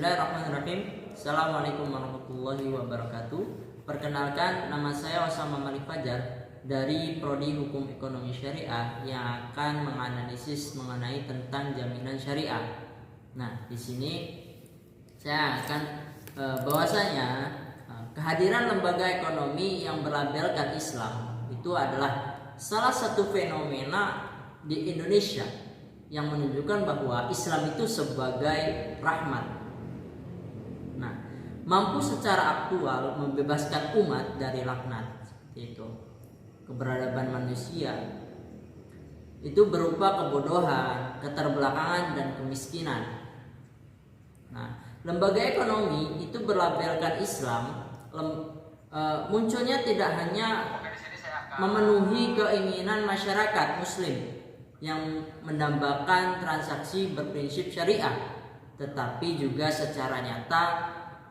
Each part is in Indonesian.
Bismillahirrahmanirrahim. Assalamualaikum warahmatullahi wabarakatuh. Perkenalkan, nama saya Osama Malik Fajar dari Prodi Hukum Ekonomi Syariah yang akan menganalisis mengenai tentang jaminan syariah. Nah, di sini saya akan bahwasanya kehadiran lembaga ekonomi yang berlabelkan Islam itu adalah salah satu fenomena di Indonesia yang menunjukkan bahwa Islam itu sebagai rahmat. Nah, mampu secara aktual membebaskan umat dari laknat, seperti itu. Keberadaban manusia itu berupa kebodohan, keterbelakangan, dan kemiskinan. Nah, lembaga ekonomi itu berlabelkan Islam munculnya tidak hanya memenuhi keinginan masyarakat Muslim yang mendambakan transaksi berprinsip syariah, tetapi juga secara nyata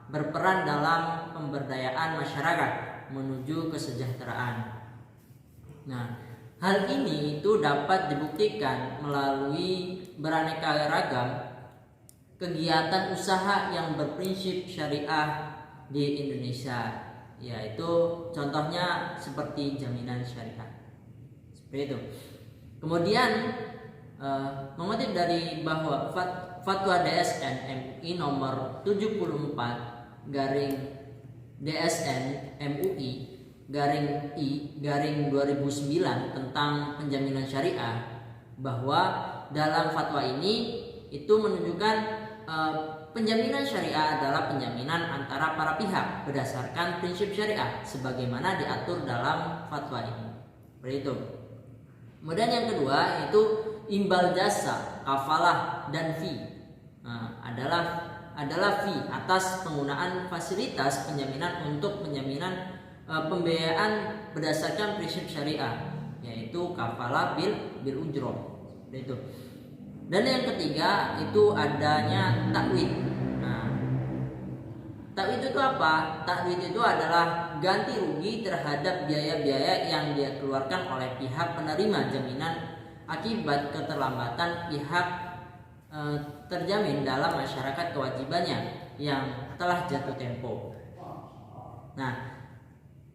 berperan dalam pemberdayaan masyarakat menuju kesejahteraan. Nah, hal ini itu dapat dibuktikan melalui beraneka ragam kegiatan usaha yang berprinsip syariah di Indonesia, yaitu contohnya seperti jaminan syariah. Seperti itu. Kemudian mengutip dari bahwa Fatwa DSN MUI nomor 74 garing DSN MUI garing I garing 2009 tentang penjaminan syariah, bahwa dalam fatwa ini itu menunjukkan penjaminan syariah adalah penjaminan antara para pihak berdasarkan prinsip syariah sebagaimana diatur dalam fatwa ini. Seperti itu. Kemudian yang kedua yaitu imbal jasa, kafalah, dan fee. Nah, adalah fee atas penggunaan fasilitas penjaminan untuk penjaminan pembiayaan berdasarkan prinsip syariah, yaitu kafalah bil ujroh. Itu. Dan yang ketiga itu adanya takwid. Nah, takwid itu apa? Takwid itu adalah ganti rugi terhadap biaya-biaya yang dia keluarkan oleh pihak penerima jaminan akibat keterlambatan pihak terjamin dalam masyarakat kewajibannya yang telah jatuh tempo. Nah,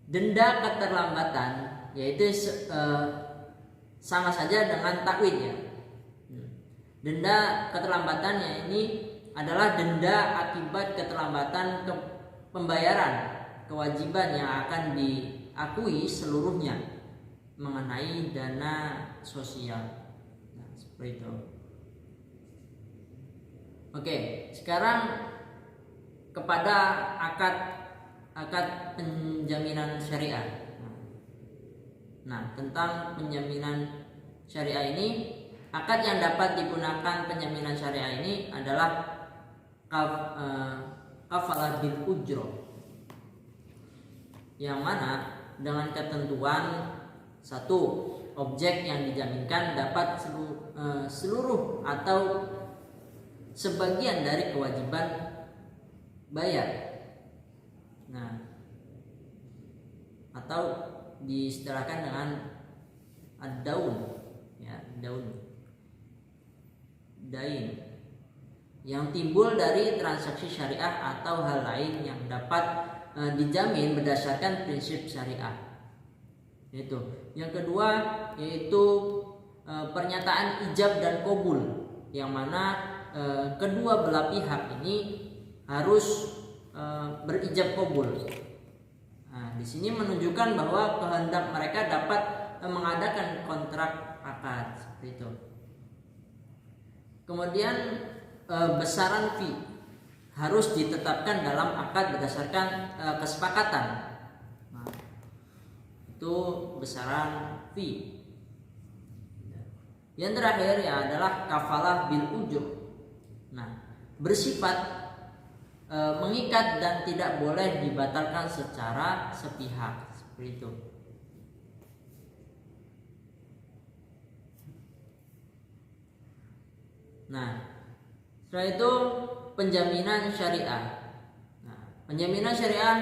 denda keterlambatan yaitu sama saja dengan takwid ya. Denda keterlambatannya ini adalah denda akibat keterlambatan pembayaran kewajiban yang akan diakui seluruhnya mengenai dana sosial. Nah, seperti itu. Oke, sekarang kepada akad penjaminan syariah. Nah, tentang penjaminan syariah ini, akad yang dapat digunakan penjaminan syariah ini adalah kafalah bil ujroh, yang mana dengan ketentuan satu, objek yang dijaminkan dapat seluruh atau sebagian dari kewajiban bayar. Nah, atau diistilahkan dengan ad-daun, ya, dain yang timbul dari transaksi syariah atau hal lain yang dapat dijamin berdasarkan prinsip syariah. Itu. Yang kedua yaitu pernyataan ijab dan qabul, yang mana kedua belah pihak ini harus berijab qabul. Nah, di sini menunjukkan bahwa kehendak mereka dapat mengadakan kontrak akad, seperti itu. Kemudian besaran fee harus ditetapkan dalam akad berdasarkan kesepakatan. Nah, itu besaran fee. Yang terakhir ya adalah kafalah bil ujur. Nah, bersifat mengikat dan tidak boleh dibatalkan secara sepihak, seperti itu. Nah, setelah itu penjaminan syariah. Nah, penjaminan syariah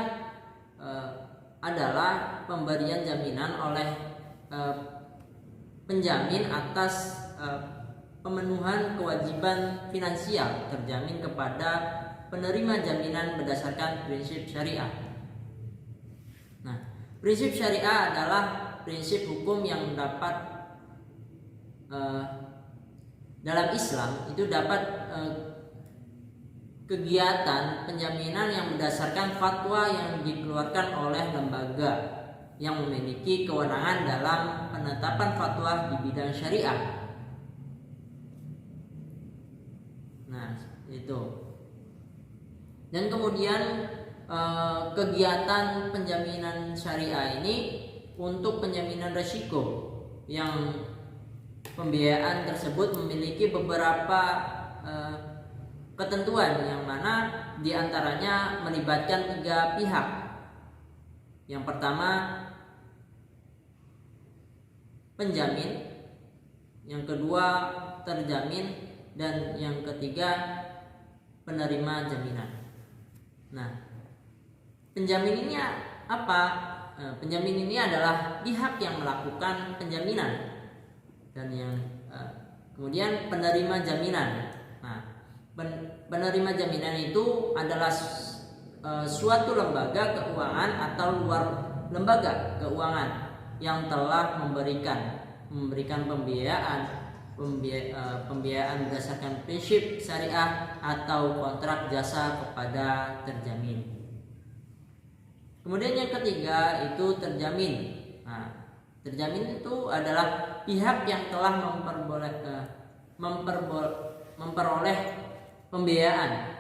adalah pemberian jaminan oleh penjamin atas pemenuhan kewajiban finansial terjamin kepada penerima jaminan berdasarkan prinsip syariah. Nah, prinsip syariah adalah prinsip hukum yang dapat dalam Islam itu dapat kegiatan penjaminan yang berdasarkan fatwa yang dikeluarkan oleh lembaga yang memiliki kewenangan dalam penetapan fatwa di bidang syariah. Nah, itu. Dan kemudian kegiatan penjaminan syariah ini untuk penjaminan risiko yang pembiayaan tersebut memiliki beberapa ketentuan yang mana diantaranya melibatkan 3 pihak. Yang pertama penjamin, yang kedua terjamin, dan yang ketiga penerima jaminan. Nah, penjamin ini apa? Penjamin ini adalah pihak yang melakukan penjaminan, dan yang kemudian penerima jaminan. Nah, penerima jaminan itu adalah suatu lembaga keuangan atau luar lembaga keuangan yang telah memberikan pembiayaan berdasarkan prinsip syariah atau kontrak jasa kepada terjamin. Kemudian yang ketiga itu terjamin. Nah, terjamin itu adalah pihak yang telah memperoleh pembiayaan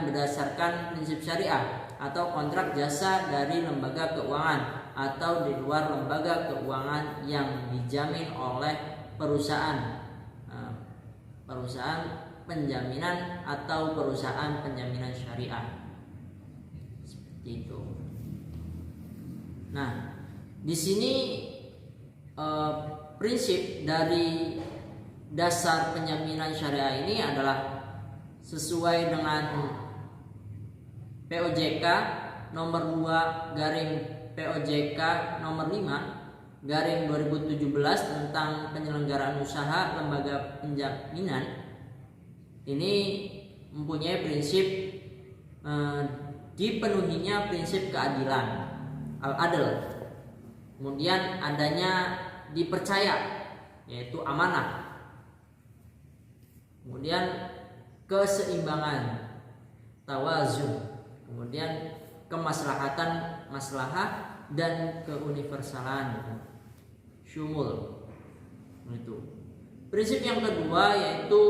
berdasarkan prinsip syariah atau kontrak jasa dari lembaga keuangan atau di luar lembaga keuangan yang dijamin oleh perusahaan penjaminan atau perusahaan penjaminan syariah. Seperti itu. Nah, di sini prinsip dari dasar penjaminan syariah ini adalah sesuai dengan POJK nomor 2 garing POJK nomor 5 garing 2017 tentang penyelenggaraan usaha lembaga penjaminan. Ini mempunyai prinsip dipenuhinya prinsip keadilan al-adl, kemudian adanya dipercaya yaitu amanah, kemudian keseimbangan tawazun, kemudian kemaslahatan maslahah, dan keuniversalan syumul. Itu prinsip yang kedua, yaitu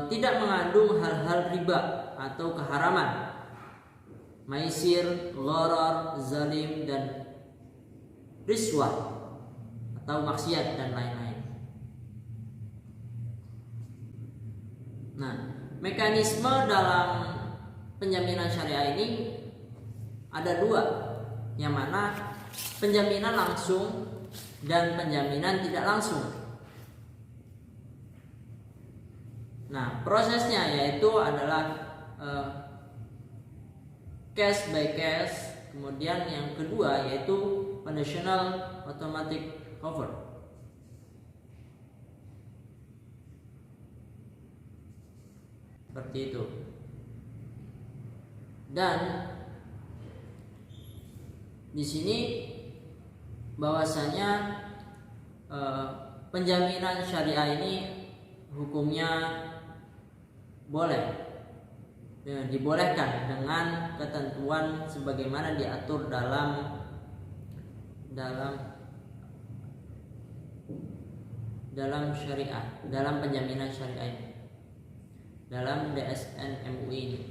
tidak mengandung hal-hal riba atau keharaman, maisir, gharar, zalim, dan riswah atau maksiat dan lain-lain. Nah, mekanisme dalam penjaminan syariah ini ada 2, yang mana penjaminan langsung dan penjaminan tidak langsung. Nah, prosesnya yaitu adalah case by case. Kemudian yang kedua yaitu conditional automatic cover. Seperti itu. Dan di sini bahwasanya penjaminan syariah ini hukumnya dibolehkan dengan ketentuan sebagaimana diatur dalam syariah, dalam penjaminan syariah ini, dalam DSN MUI ini.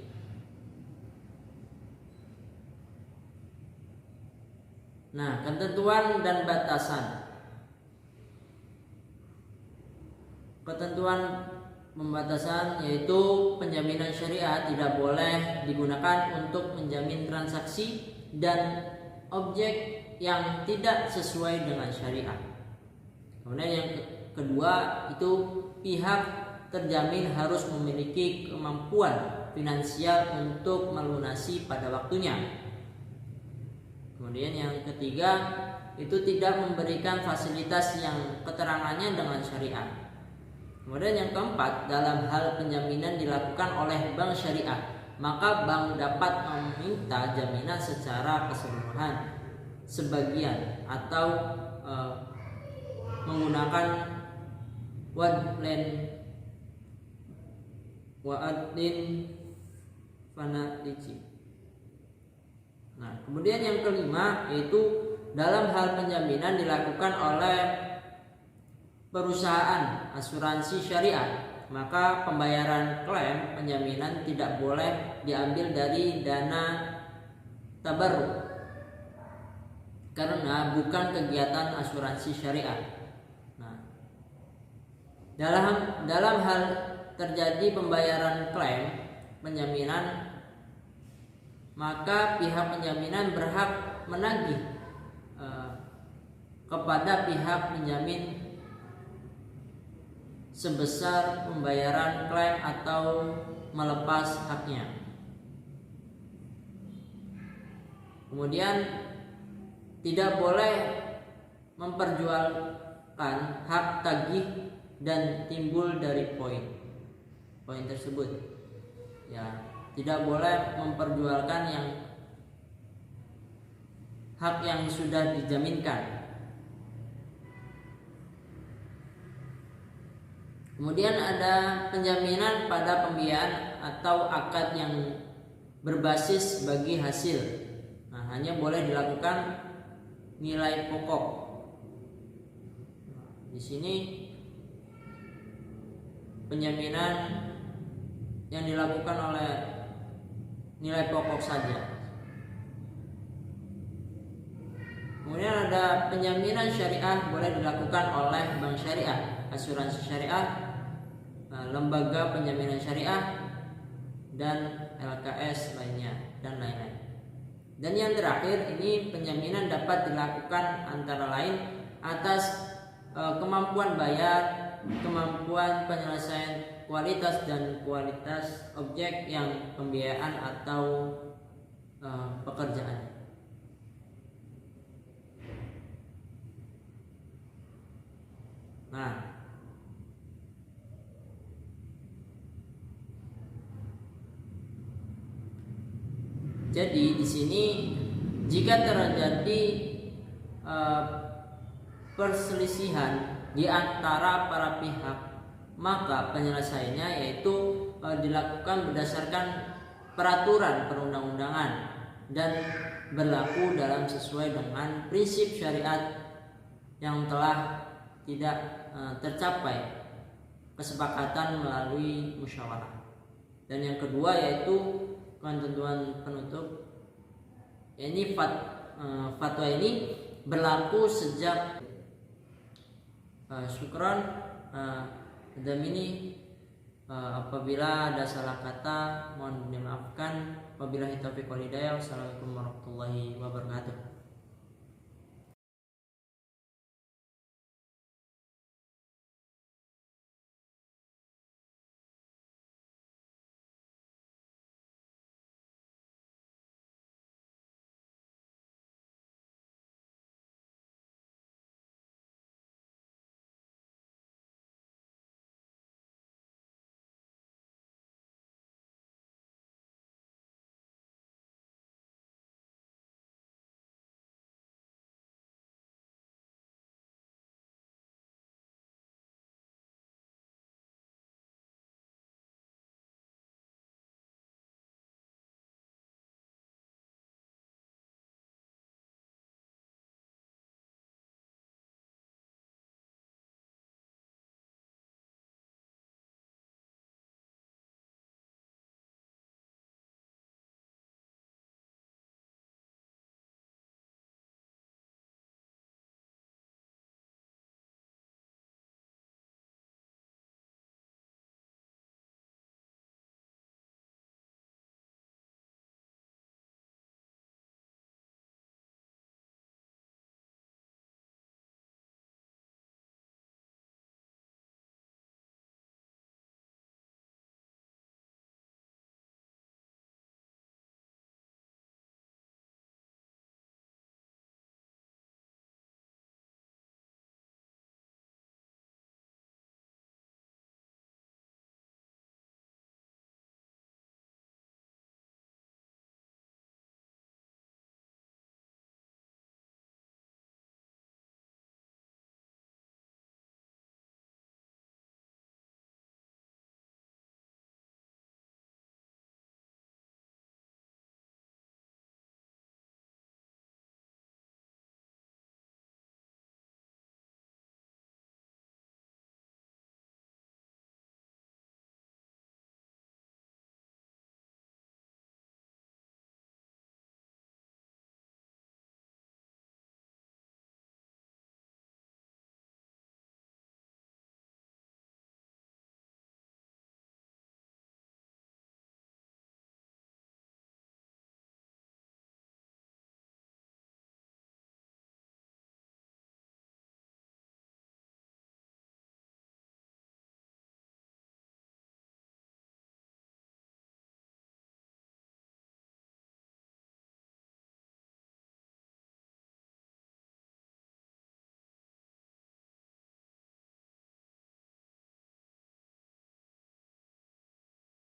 Nah, ketentuan dan batasan. Ketentuan pembatasan yaitu penjaminan syariah tidak boleh digunakan untuk menjamin transaksi dan objek yang tidak sesuai dengan syariah. Kemudian yang kedua itu pihak terjamin harus memiliki kemampuan finansial untuk melunasi pada waktunya. Kemudian yang ketiga itu tidak memberikan fasilitas yang keterangannya dengan syariah. Kemudian yang keempat, dalam hal penjaminan dilakukan oleh bank syariah, maka bank dapat meminta jaminan secara keseluruhan, sebagian, atau menggunakan wa'adin fanatici. Nah, kemudian yang kelima yaitu dalam hal penjaminan dilakukan oleh perusahaan asuransi syariah, maka pembayaran klaim penjaminan tidak boleh diambil dari dana tabarruk karena bukan kegiatan asuransi syariah. Nah, dalam hal terjadi pembayaran klaim penjaminan, maka pihak penjaminan berhak menagih kepada pihak penjamin sebesar pembayaran klaim atau melepas haknya. Kemudian tidak boleh memperjualkan hak tagih dan timbul dari poin tersebut. Ya, tidak boleh memperjualkan hak yang sudah dijaminkan. Kemudian ada penjaminan pada pembiayaan atau akad yang berbasis bagi hasil. Nah, hanya boleh dilakukan nilai pokok. Di sini penjaminan yang dilakukan oleh nilai pokok saja. Kemudian ada penjaminan syariah boleh dilakukan oleh bank syariah, asuransi syariah, lembaga penjaminan syariah, dan LKS lainnya dan lain-lain. Dan yang terakhir ini penjaminan dapat dilakukan antara lain atas kemampuan bayar, kemampuan penyelesaian kualitas dan kualitas objek yang pembiayaan atau pekerjaan. Nah, jadi di sini jika terjadi perselisihan di antara para pihak, maka penyelesaiannya yaitu dilakukan berdasarkan peraturan perundang-undangan dan berlaku dalam sesuai dengan prinsip syariat yang telah tidak tercapai kesepakatan melalui musyawarah. Dan yang kedua yaitu ketentuan penutup. Ini fatwa ini berlaku sejak syukran dan ini apabila ada salah kata mohon dimaafkan. Wabillahi taufiq wal hidayah. Wassalamualaikum warahmatullahi wabarakatuh.